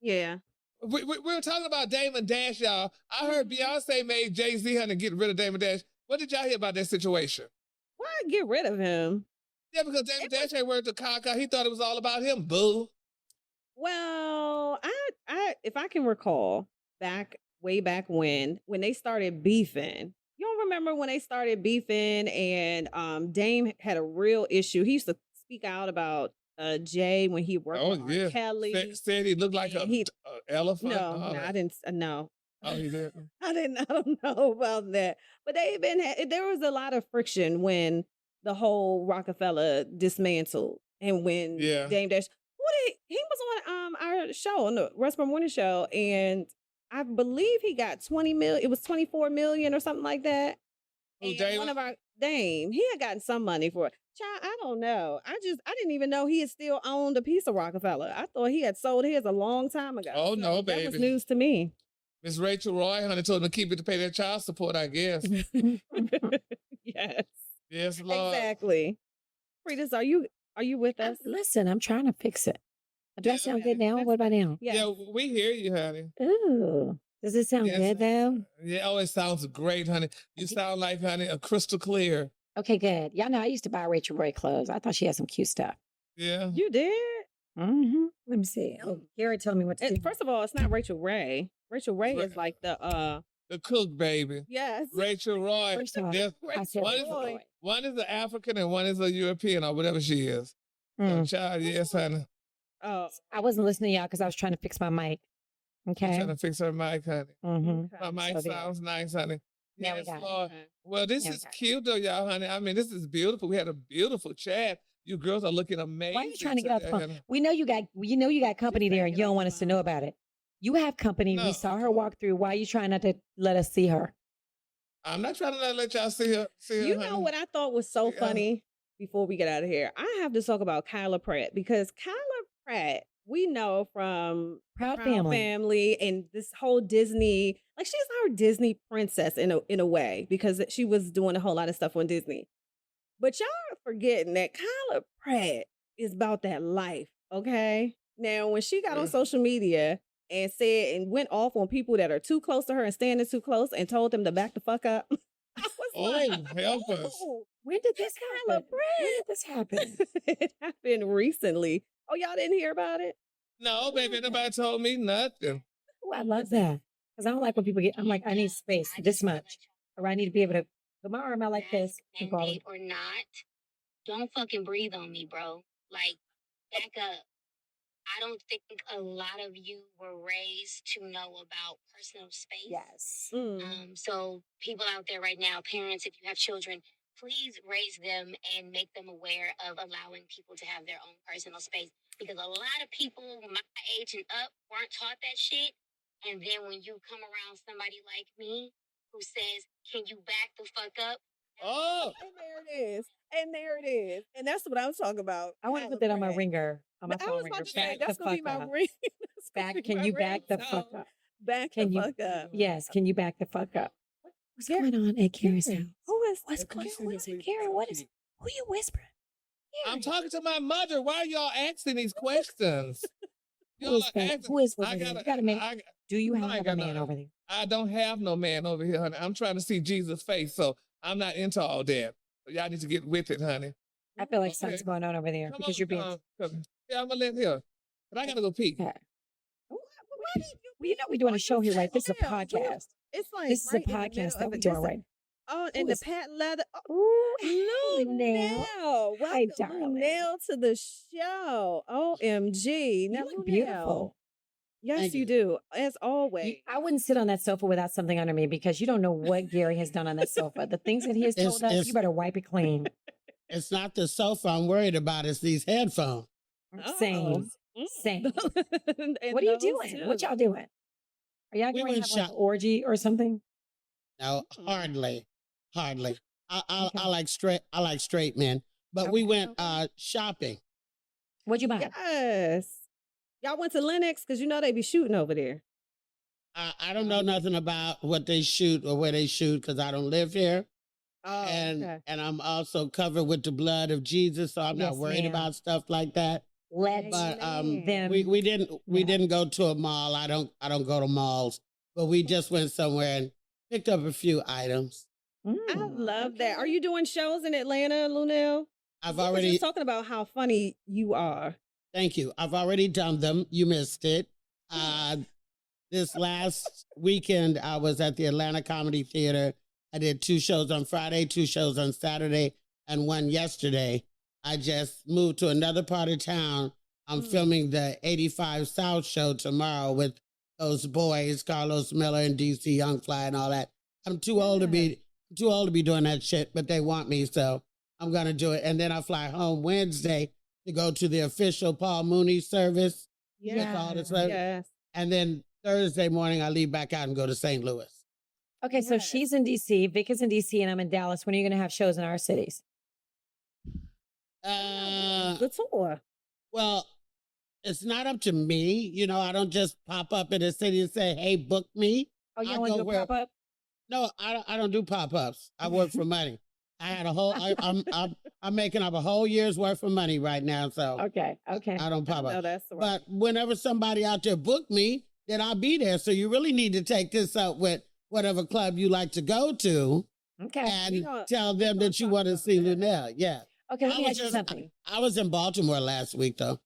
Yeah. We were talking about Damon Dash, y'all. I heard Beyonce made Jay-Z, honey, get rid of Damon Dash. What did y'all hear about that situation? Why get rid of him? Yeah, because Damon Dash ain't worked to Kaka. He thought it was all about him, boo. Well, I if I can recall way back when they started beefing. You don't remember when they started beefing and Dame had a real issue. He used to speak out about Jay when he worked with R. Kelly. Said he looked like an elephant. No, I didn't. No. Oh, he didn't. I don't know about that. But there was a lot of friction when the whole Rockefeller dismantled and when Dame Dash. He was on our show on the Russell Morning Show, and I believe he got 20 million. It was 24 million or something like that. One of our Dame, he had gotten some money for it. Child, I don't know. I didn't even know he had still owned a piece of Rockefeller. I thought he had sold his a long time ago. Oh, no, baby. That was news to me. Miss Rachel Roy, honey, told him to keep it to pay their child support, I guess. Yes. Yes, Lord. Exactly. Fritas, are you with us? Listen, I'm trying to fix it. Do I sound good now? What about now? Yes. Yeah, we hear you, honey. Ooh. Does it sound good, though? Yeah, it sounds great, honey. You sound like, honey, a crystal clear. Okay, good. Y'all know I used to buy Rachel Roy clothes. I thought she had some cute stuff. Yeah. You did? Mm-hmm. Let me see. Oh, Gary told me what to do. First of all, it's not Rachel Ray. Rachel Ray is like the cook, baby. Yes. Rachel Roy. First of all, I said Roy. One is an African and one is a European or whatever she is. So, child, yes, honey. Oh, I wasn't listening to y'all because I was trying to fix my mic. Okay. I'm trying to fix her mic, honey. Mm-hmm. My mic sounds nice, honey. Now Yes, we got Lord. it. Well, this is cute, though, y'all, honey. I mean, this is beautiful. We had a beautiful chat. You girls are looking amazing. Why are you trying to get off the phone? honey. We know you got company there, and you don't want us to know about it. You have company. No. We saw her walk through. Why are you trying not to let us see her? I'm not trying to let y'all see her. you know honey. what I thought was so funny before we get out of here? I have to talk about Kyla Pratt because Kyla Pratt, we know from Proud Family and this whole Disney, like she's our Disney princess in a way because she was doing a whole lot of stuff on Disney. But y'all are forgetting that Kyla Pratt is about that life, okay? Now, when she got on social media and said and went off on people that are too close to her and standing too close and told them to back the fuck up, I was like, help us. "Oh, When did this Kyla happen? When Pratt." did this happen? It happened recently. Oh, y'all didn't hear about it? No, baby, nobody told me nothing. Oh, I love that. Because I don't like when people I'm like, I need space this much. Or I need to be able to put my arm out like this. And call it. Or not, don't fucking breathe on me, bro. Like, back up. I don't think a lot of you were raised to know about personal space. Yes. So people out there right now, parents, if you have children, please raise them and make them aware of allowing people to have their own personal space. Because a lot of people my age and up weren't taught that shit. And then when you come around somebody like me who says, can you back the fuck up? Oh, And there it is. And there it is. And that's what I'm talking about. I want to put that on my ringer. On my But I phone was ringer. about to say, Back that's the going to be fuck my up. ring. That's gonna Back. be Can my you back the ringtone. fuck up? Back Can the you? fuck up. Yes. Can you back the fuck up? What's going on at Carrie's house? Who is What's going on? Who is it? Carrie, what is? Who you whispering? I'm talking to my mother. Why are y'all asking these questions? Who is that? Who is over I there? gotta, You got a man? I, Do you no, I have ain't a got man no- over there? I don't have no man over here, honey. I'm trying to see Jesus' face, so I'm not into all that. So y'all need to get with it, honey. I feel like Okay. something's going on over there Come because on, you're being. yeah, I'm gonna let here. But I gotta go pee. Okay. Why did Well, you know we're doing a show here, right? This is a Damn, podcast. It's like This is a right in the middle podcast that of we're it. doing This is- right. Oh, Who and the is- patent leather. Ooh, hey, Luenell. Hi, Welcome, darling. Luenell, to the show. OMG. Now, You look Luenell. beautiful. Yes, Thank you you. do. As always. I wouldn't sit on that sofa without something under me because you don't know what Gary has done on that sofa. The things that he has told us, It's- you better wipe it clean. It's not the sofa I'm worried about. It's these headphones. Same. Mm. Same. And What are you those doing? What too. y'all doing? Are y'all We going to went have like shop- an orgy or something? No, hardly. I Okay. like straight men. But we Okay, went okay. shopping. What'd you buy? Yes. Y'all went to Lennox because you know they be shooting over there. I don't know nothing about what they shoot or where they shoot because I don't live here. Oh, and okay. and I'm also covered with the blood of Jesus, so I'm not Yes, worried ma'am. about stuff like that. Let But them. we Yeah. didn't go to a mall. I don't go to malls, but we just went somewhere and picked up a few items. I Mm, love that. okay. Are you doing shows in Atlanta, Luenell? I've We were already just talking about how funny you are. Thank you. I've already done them. You missed it. This last weekend, I was at the Atlanta Comedy Theater. I did 2 shows on Friday, 2 shows on Saturday, and 1 yesterday. I just moved to another part of town. I'm filming the 85 South show tomorrow with those boys, Carlos Miller and DC Youngfly and all that. I'm too old to be doing that shit, but they want me, so I'm gonna do it. And then I fly home Wednesday to go to the official Paul Mooney service. Yes. all this stuff. Yes. And then Thursday morning, I leave back out and go to St. Louis. Okay, so Yes. she's in DC, Vic is in DC, and I'm in Dallas. When are you going to have shows in our cities? The tour. Well, it's not up to me. You know, I don't just pop up in the city and say, hey, book me. Oh, you I don't want go to do a where- pop up? No, I don't do pop-ups. I work for money. I had a whole, I'm making up a whole year's worth of money right now. So Okay. I don't pop No, up. that's right. But whenever somebody out there book me, then I'll be there. So you really need to take this up with whatever club you like to go to Okay. and gonna- tell them that you want to see Luenell. Yeah. Okay, let I me was ask you just- something. I was in Baltimore last week, though.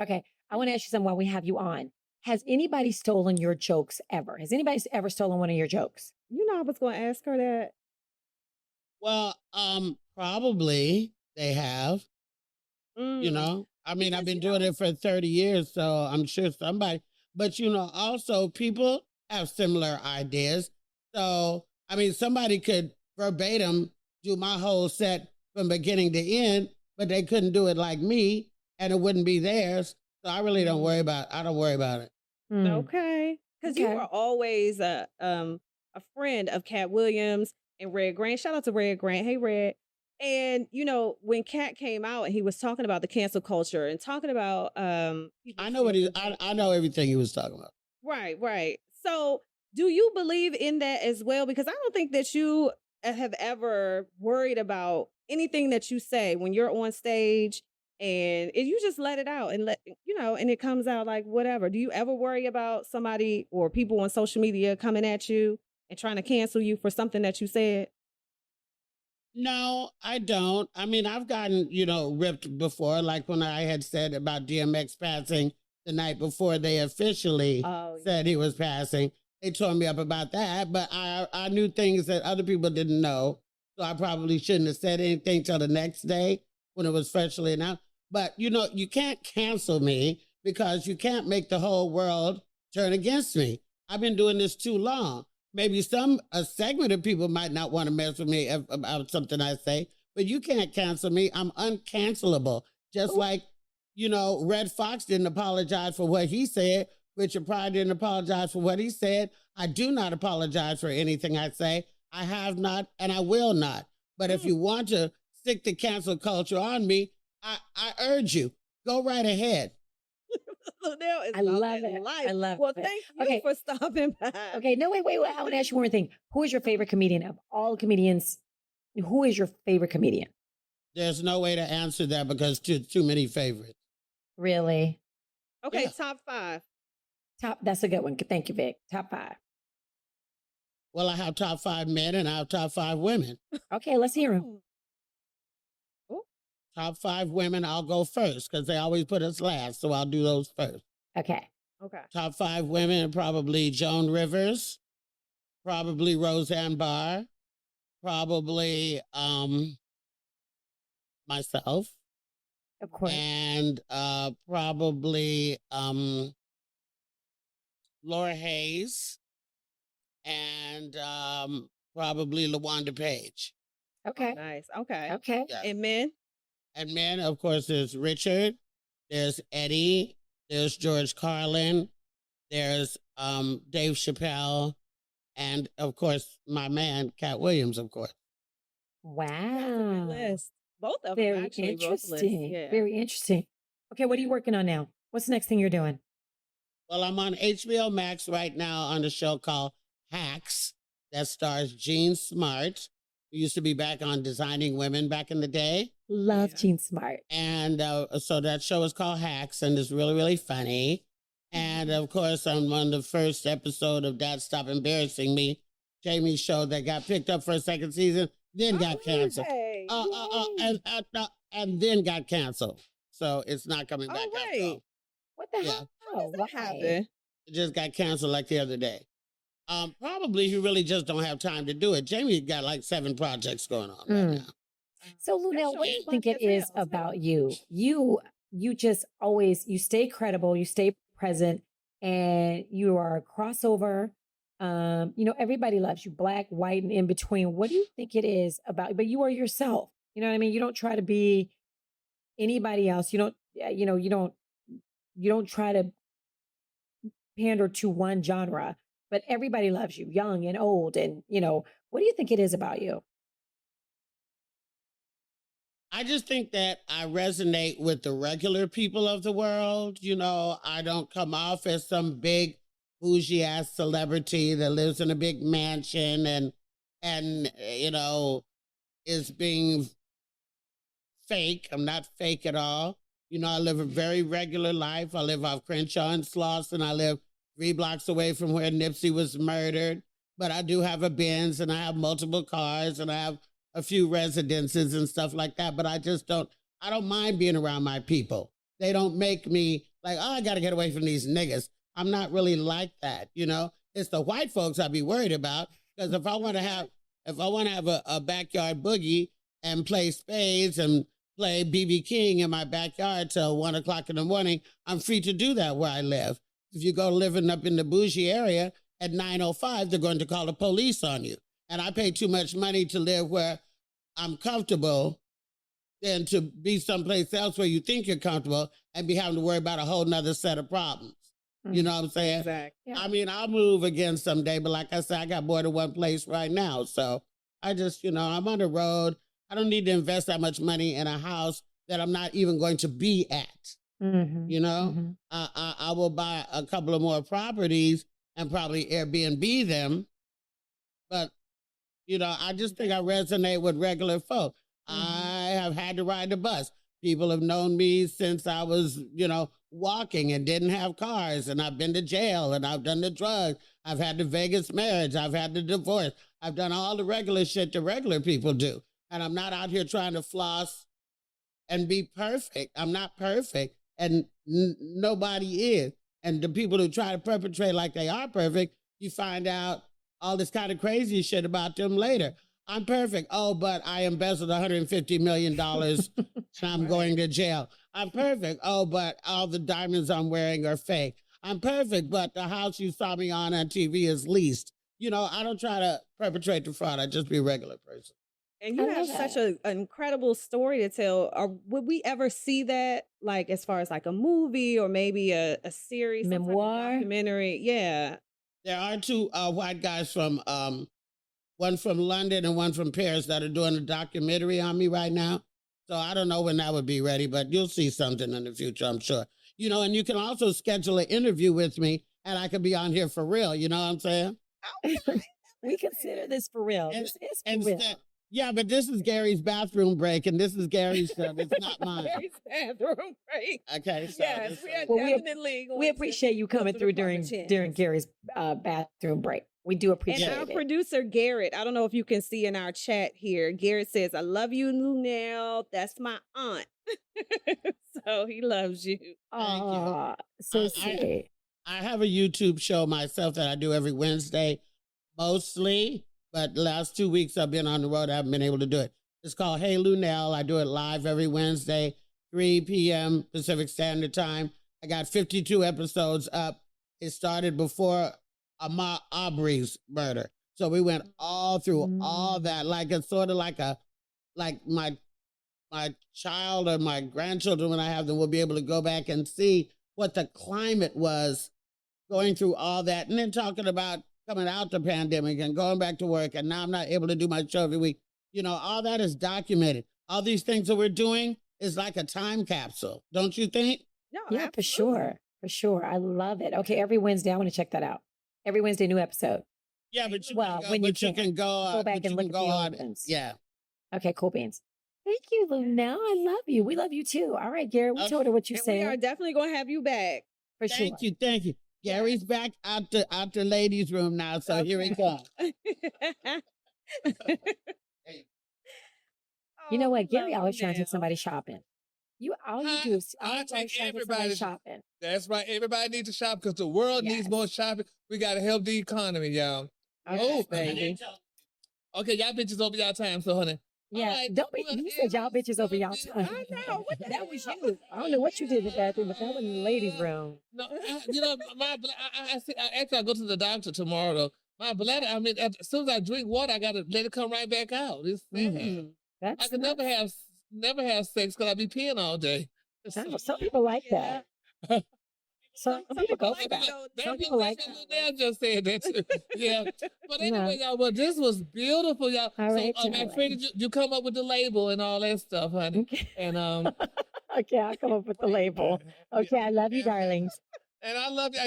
Okay, I want to ask you something while we have you on. Has anybody stolen your jokes ever? Has anybody ever stolen one of your jokes? You know, I was going to ask her that. Well, probably they have, you Mm. know. I mean, I've Because, been you doing it for 30 years, so I'm sure somebody, but you know, also people have similar ideas. So, I mean, somebody could verbatim do my whole set from beginning to end, but they couldn't do it like me and it wouldn't be theirs. So I really don't worry about it. Hmm. Okay. Because you Okay. were always a friend of Cat Williams and Red Grant. Shout out to Red Grant. Hey, Red. And, you know, when Cat came out and he was talking about the cancel culture and talking about people I know what he, stealing I know everything he was talking about. Right, right. So, do you believe in that as well? Because I don't think that you have ever worried about anything that you say when you're on stage and you just let it out and and it comes out like whatever. Do you ever worry about somebody or people on social media coming at you and trying to cancel you for something that you said? No, I don't. I mean, I've gotten, ripped before, like when I had said about DMX passing the night before they officially Oh, said he was passing. They tore me up about that, but I knew things that other people didn't know. So I probably shouldn't have said anything till the next day when it was freshly announced. But, you can't cancel me because you can't make the whole world turn against me. I've been doing this too long. Maybe a segment of people might not want to mess with me about something I say, but you can't cancel me. I'm uncancelable. Just like, Red Fox didn't apologize for what he said. Richard Pryor didn't apologize for what he said. I do not apologize for anything I say. I have not, and I will not. But if you want to stick the cancel culture on me, I urge you, go right ahead. Luenell is I about love that it. life. I love Well, it. thank you Okay. for stopping by. Okay, no, wait. I want to ask you one more thing. Who is your favorite comedian of all comedians? Who is your favorite comedian? There's no way to answer that because too many favorites. Really? Okay, Yeah. top 5. That's a good one. Thank you, Vic. Top 5. Well, I have top 5 men and I have top 5 women. Okay, let's hear them. Ooh. Top 5 women, I'll go first because they always put us last, so I'll do those first. Okay. Okay. Top 5 women, probably Joan Rivers, probably Roseanne Barr, probably myself, Of course. and probably Laura Hayes, and probably LaWanda Page. Okay. Nice. Okay. Okay. Yeah. And men? And men, of course, there's Richard, there's Eddie, there's George Carlin, there's Dave Chappelle, and of course, my man, Cat Williams, of course. Wow. List. Both of them Very actually. Both lists. interesting. Yeah. Very interesting. Okay, what are you working on now? What's the next thing you're doing? Well, I'm on HBO Max right now on a show called Hacks that stars Jean Smart, who used to be back on Designing Women back in the day. Love Yeah. Gene Smart. And so that show is called Hacks and it's really, really funny. And of course, I'm on the first episode of Dad Stop Embarrassing Me, Jamie's show that got picked up for a second season, then got canceled. Hey, And then got canceled. So it's not coming back after right. all. What the Yeah. hell? How does that Why? happen? It just got canceled like the other day. Probably you really just don't have time to do it. Jamie got like 7 projects going on right now. So, Luenell, show what do you is think funny it as is hell, too. about you? You just always, you stay credible, you stay present, and you are a crossover. Everybody loves you, black, white, and in between. What do you think it is about? But you are yourself. You know what I mean? You don't try to be anybody else. You don't try to pander to one genre, but everybody loves you, young and old. And, what do you think it is about you? I just think that I resonate with the regular people of the world. I don't come off as some big bougie ass celebrity that lives in a big mansion and is being fake. I'm not fake at all. I live a very regular life. I live off Crenshaw and Slauson. I live 3 blocks away from where Nipsey was murdered. But I do have a Benz and I have multiple cars and I have a few residences and stuff like that. But I don't mind being around my people. They don't make me like, oh, I got to get away from these niggas. I'm not really like that. It's the white folks I'd be worried about. Because if I want to have a backyard boogie and play spades and play BB King in my backyard till 1 o'clock in the morning, I'm free to do that where I live. If you go living up in the bougie area at 9:05, they're going to call the police on you. And I pay too much money to live where I'm comfortable than to be someplace else where you think you're comfortable and be having to worry about a whole nother set of problems. You know what I'm saying? Exactly. Yeah. I mean, I'll move again someday, but like I said, I got more than one place right now. So I just, I'm on the road. I don't need to invest that much money in a house that I'm not even going to be at. I will buy a couple of more properties and probably Airbnb them. But, I just think I resonate with regular folk. I have had to ride the bus. People have known me since I was, walking and didn't have cars. And I've been to jail and I've done the drugs. I've had the Vegas marriage. I've had the divorce. I've done all the regular shit that regular people do. And I'm not out here trying to floss and be perfect. I'm not perfect. And nobody is. And the people who try to perpetrate like they are perfect, you find out all this kind of crazy shit about them later. I'm perfect. Oh, but I embezzled $150 million and I'm going to jail. I'm perfect. Oh, but all the diamonds I'm wearing are fake. I'm perfect, but the house you saw me on TV is leased. I don't try to perpetrate the fraud. I just be a regular person. And you I have love such that. an incredible story to tell. Would we ever see that, like, as far as like a movie or maybe a series, some type of Memoir? documentary? Yeah. There are 2 white guys from one from London and one from Paris that are doing a documentary on me right now. So I don't know when that would be ready, but you'll see something in the future, I'm sure. You know, and you can also schedule an interview with me and I could be on here for real. You know what I'm saying? We consider this for real. And- This is and for real. sta- Yeah, but this is Gary's bathroom break and this is Gary's show. It's not mine. Gary's bathroom break. Okay, so Yes, this- we are Well, definitely going We to appreciate you go coming the through proper during channels. Gary's bathroom break. We do And appreciate our it. producer, Garrett, I don't know if you can see in our chat here. Garrett says, I love you, Luenell. That's my aunt. So he loves you. Thank you. Aw, so I- sweet. I have a YouTube show myself that I do every Wednesday, mostly, but the last 2 weeks I've been on the road. I haven't been able to do it. It's called Hey Luenell. I do it live every Wednesday, 3 p.m. Pacific Standard Time. I got 52 episodes up. It started before Ahmaud Arbery's murder. So we went all through all that. Like it's sort of like my child or my grandchildren, when I have them, will be able to go back and see what the climate was going through all that. And then talking about coming out the pandemic and going back to work. And now I'm not able to do my show every week. You know, all that is documented. All these things that we're doing is like a time capsule. Don't you think? No, Yeah, for absolutely. sure. For sure. I love it. Okay, every Wednesday, I want to check that out. Every Wednesday, new episode. Yeah, but you Well, can go, when you but you can. can go, Go back but and you look can at go the on. old ones. Yeah. Okay, cool beans. Thank you, Luenell. I love you. We love you too. All right, Garrett, we Okay. told her what you And we are said. definitely going to have you back. For sure. Thank you, thank you. Gary's back out the ladies' room now, so here he comes. You know Oh, what? we Gary love always trying to take Luenell. somebody shopping. All you Huh? do is I always take trying to take somebody everybody. shopping. That's right. Everybody needs to shop because the world needs Yes. more shopping. We got to help the economy, y'all. Yes, Oh, baby. Okay, y'all bitches over y'all time, so honey. Yeah, right, don't be. well, You said y'all it bitches over was y'all so time. I know. What the That hell was is you. I don't know what you did in the bathroom, but that was in the ladies' room. No, you know, actually, I go to the doctor tomorrow, though. My bladder, I mean, as soon as I drink water, I got to let it come right back out. It's sad. Mhm. I That's could never have sex because I be peeing all day. some people like that. Some people go for that. Some people like that. Luenell just said that too. Yeah. But Yeah. anyway, y'all, well, this was beautiful, y'all. All right, so, man, Freddie, you come up with the label and all that stuff, honey. Okay. And Okay, I'll come up with the label. Okay, I love you, darlings. And I love you.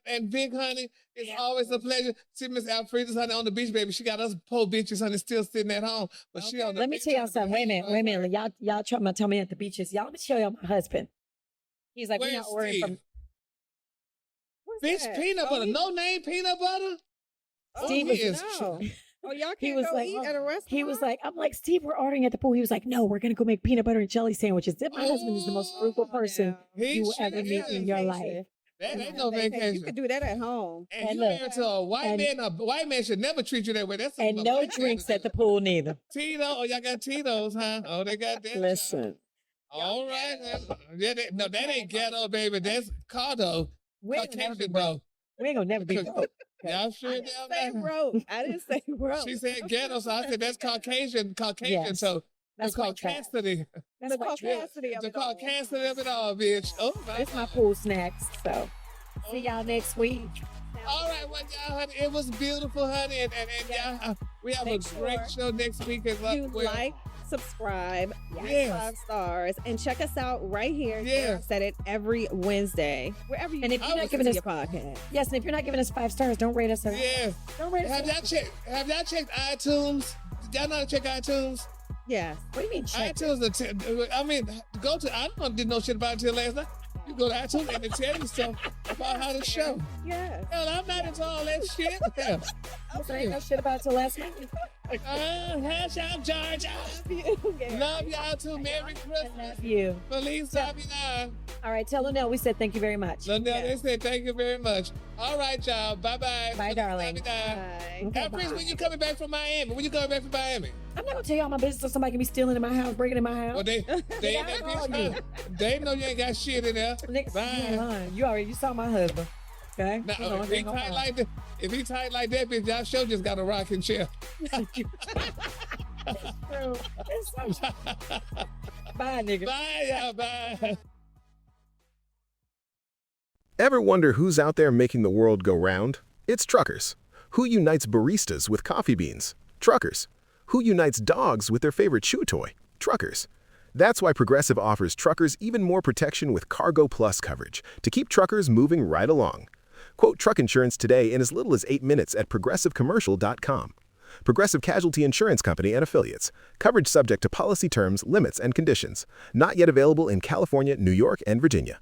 And Big Honey, it's always a pleasure. See Miss Alfreda's honey on the beach, baby. She got us poor bitches, honey, still sitting at home. But she on the Let me beach tell y'all on the something. Wait a beach. minute. Y'all trying to tell me at the beaches. Y'all, let me show y'all my husband. He's like, we're Where's not ordering Steve? from What's Bitch, that? peanut Oh, butter. he- No name peanut butter? Steve he was- is No. Oh, y'all He can't was go like, eat at a restaurant? he was like, I'm like, Steve, we're ordering at the pool. He was like, no, we're gonna go make peanut butter and jelly sandwiches. My husband is the most frugal person He you will sure ever meet in is. your Vacation. life. That ain't no You vacation. could do that at home. And And you look, married to a white man. A white man should never treat you that way. That's And something a no white man drinks to at do. the pool neither. Tito. Oh, y'all got Tito's, huh? Oh, they got that. Listen, All right. Yeah, no, that ain't ghetto, baby. That's Cardo. we ain't gonna never be Caucasian, broke. though. We ain't gonna never be broke. Y'all sure I down didn't say there? broke. I didn't say broke. She said ghetto, so I said that's Caucasian. Yes. So That's the white trash. Caucasity. That's the white trash. capacity of The it all. Caucasity of it all, bitch. Oh, my It's my pool snacks. So see y'all next week. All right, well, y'all, honey, it was beautiful, honey, and y'all, we have Make a great sure show next week as well. You like, subscribe, Yes. 5 stars, and check us out right here. Yes. I said it every Wednesday, wherever you And if you're not listen giving to us- your podcast. Yes, and if you're not giving us 5 stars, don't rate us. Yeah. Don't rate Have us. y'all checked iTunes? Did y'all know how to check iTunes? Yes. What do you mean check? iTunes, I mean, go to, didn't know shit about it until last night. You go to iTunes and they tell you stuff about how to show. Yes. Hell, I'm not into all that shit. Yeah. I ain't know shit about it till last night. Hash out Georgia. Love y'all too. Merry Christmas. Love you. Feliz Navidad. All right, tell Luenell we said thank you very much. Luenell, they said thank you very much. All right, y'all. Bye-bye. Bye, Feliz darling. Navidad. Bye. Okay, Alfred, bye. when you coming back from Miami? When you coming back from Miami? I'm not gonna tell y'all my business so somebody can be stealing in my house, breaking in my house. Well, they in that call bitch, you. huh? They know you ain't got shit in there. Niggas, Bye. you ain't lying. You saw my husband. Okay? Now, You know, if they he ain't gonna tight lie. like that, bitch, y'all show just got a rocking chair. True. It's so- Bye, nigga. Bye, y'all. Bye. Ever wonder who's out there making the world go round? It's truckers. Who unites baristas with coffee beans? Truckers. Who unites dogs with their favorite chew toy? Truckers. That's why Progressive offers truckers even more protection with Cargo Plus coverage to keep truckers moving right along. Quote truck insurance today in as little as 8 minutes at progressivecommercial.com. Progressive Casualty Insurance Company and Affiliates. Coverage subject to policy terms, limits, and conditions. Not yet available in California, New York, and Virginia.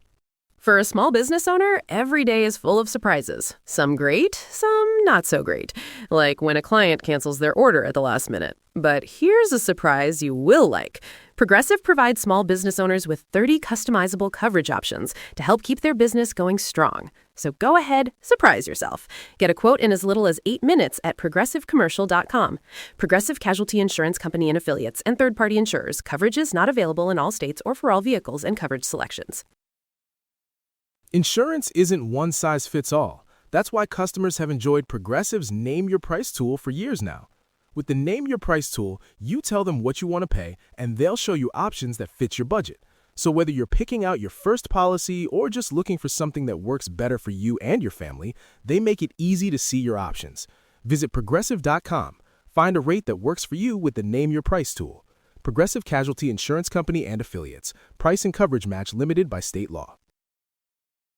For a small business owner, every day is full of surprises. Some great, some not so great. Like when a client cancels their order at the last minute. But here's a surprise you will like. Progressive provides small business owners with 30 customizable coverage options to help keep their business going strong. So go ahead, surprise yourself. Get a quote in as little as 8 minutes at progressivecommercial.com. Progressive Casualty Insurance Company and Affiliates and third-party insurers. Coverage is not available in all states or for all vehicles and coverage selections. Insurance isn't one size fits all. That's why customers have enjoyed Progressive's Name Your Price tool for years now. With the Name Your Price tool, you tell them what you want to pay, and they'll show you options that fit your budget. So whether you're picking out your first policy or just looking for something that works better for you and your family, they make it easy to see your options. Visit Progressive.com. Find a rate that works for you with the Name Your Price tool. Progressive Casualty Insurance Company and Affiliates. Price and coverage match limited by state law.